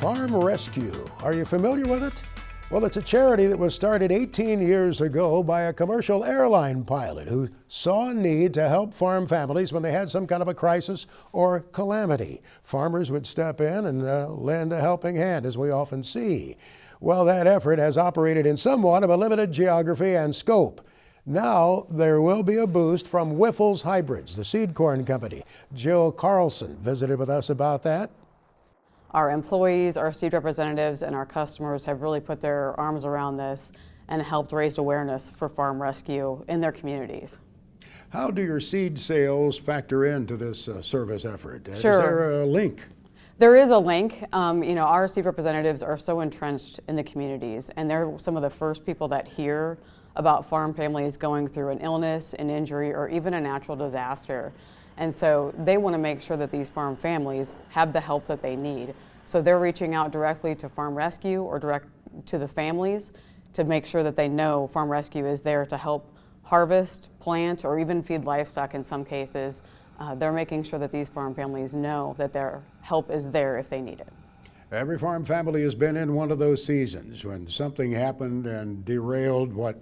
Farm Rescue. Are you familiar with it? Well, it's a charity that was started 18 years ago by a commercial airline pilot who saw a need to help farm families when they had some kind of a crisis or calamity. Farmers would step in and lend a helping hand, as we often see. Well, that effort has operated in somewhat of a limited geography and scope. Now there will be a boost from Wyffels Hybrids, the seed corn company. Jill Carlson visited with us about that. Our employees, our seed representatives, and our customers have really put their arms around this and helped raise awareness for farm rescue in their communities. How do your seed sales factor into this service effort? Sure. Is there a link? There is a link. Our seed representatives are so entrenched in the communities, and they're some of the first people that hear about farm families going through an illness, an injury, or even a natural disaster. And so they want to make sure that these farm families have the help that they need. So they're reaching out directly to Farm Rescue or direct to the families to make sure that they know Farm Rescue is there to help harvest, plant, or even feed livestock in some cases. They're making sure that these farm families know that their help is there if they need it. Every farm family has been in one of those seasons when something happened and derailed what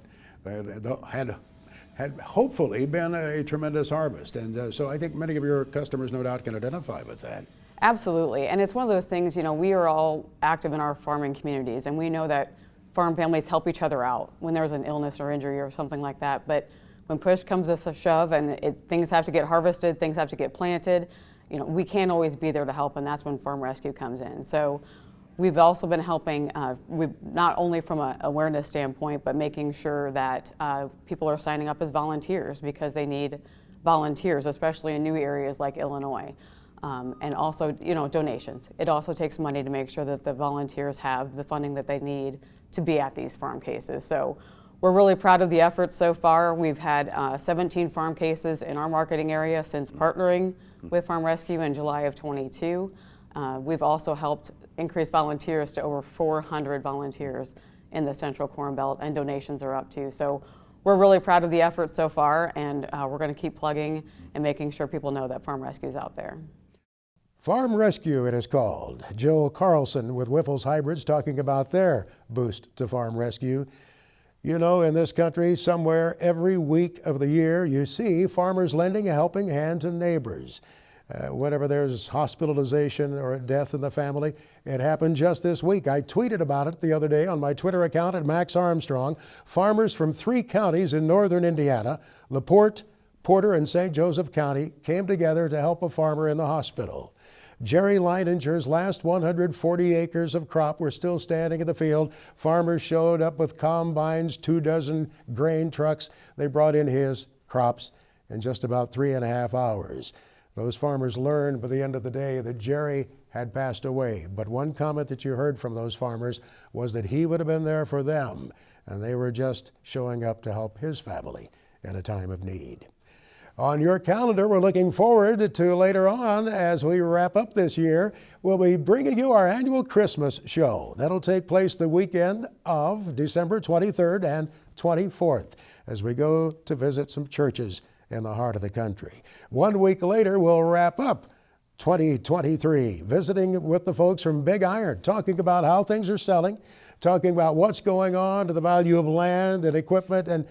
had hopefully been a tremendous harvest. And so I think many of your customers no doubt can identify with that. Absolutely. And it's one of those things, we are all active in our farming communities, and we know that farm families help each other out when there's an illness or injury or something like that. But when push comes to shove and things have to get harvested, things have to get planted, we can't always be there to help, and that's when Farm Rescue comes in. So we've also been helping, not only from an awareness standpoint, but making sure that people are signing up as volunteers because they need volunteers, especially in new areas like Illinois. And also, donations. It also takes money to make sure that the volunteers have the funding that they need to be at these farm cases. So we're really proud of the efforts so far. We've had 17 farm cases in our marketing area since partnering with Farm Rescue in July of 22. We've also helped increase volunteers to over 400 volunteers in the Central Corn Belt, and donations are up too. So we're really proud of the efforts so far, and we're going to keep plugging and making sure people know that Farm Rescue is out there. Farm Rescue, it is called. Jill Carlson with Wyffels Hybrids talking about their boost to Farm Rescue. In this country, somewhere every week of the year, you see farmers lending a helping hand to neighbors. Whenever there's hospitalization or a death in the family, it happened just this week. I tweeted about it the other day on my Twitter account at Max Armstrong. Farmers from 3 counties in northern Indiana, LaPorte, Porter, and St. Joseph County, came together to help a farmer in the hospital. Jerry Leininger's last 140 acres of crop were still standing in the field. Farmers showed up with combines, 24 grain trucks. They brought in his crops in just about 3.5 hours. Those farmers learned by the end of the day that Jerry had passed away. But one comment that you heard from those farmers was that he would have been there for them, and they were just showing up to help his family in a time of need. On your calendar, we're looking forward to later on as we wrap up this year. We'll be bringing you our annual Christmas show. That'll take place the weekend of December 23rd and 24th as we go to visit some churches in the heart of the country. 1 week later, we'll wrap up 2023, visiting with the folks from Big Iron, talking about how things are selling, talking about what's going on to the value of land and equipment, and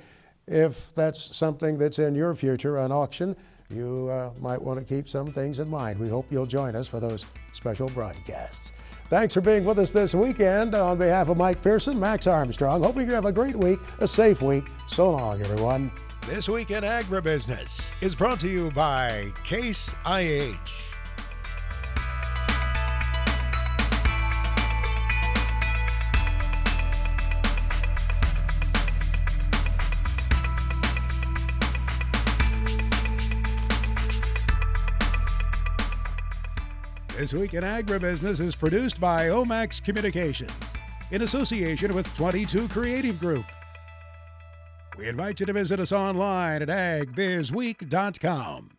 if that's something that's in your future, an auction, you might want to keep some things in mind. We hope you'll join us for those special broadcasts. Thanks for being with us this weekend. On behalf of Mike Pearson, Max Armstrong, hoping you have a great week, a safe week. So long, everyone. This Week in Agribusiness is brought to you by Case IH. This Week in Agribusiness is produced by Omax Communication in association with 22 Creative Group. We invite you to visit us online at agbizweek.com.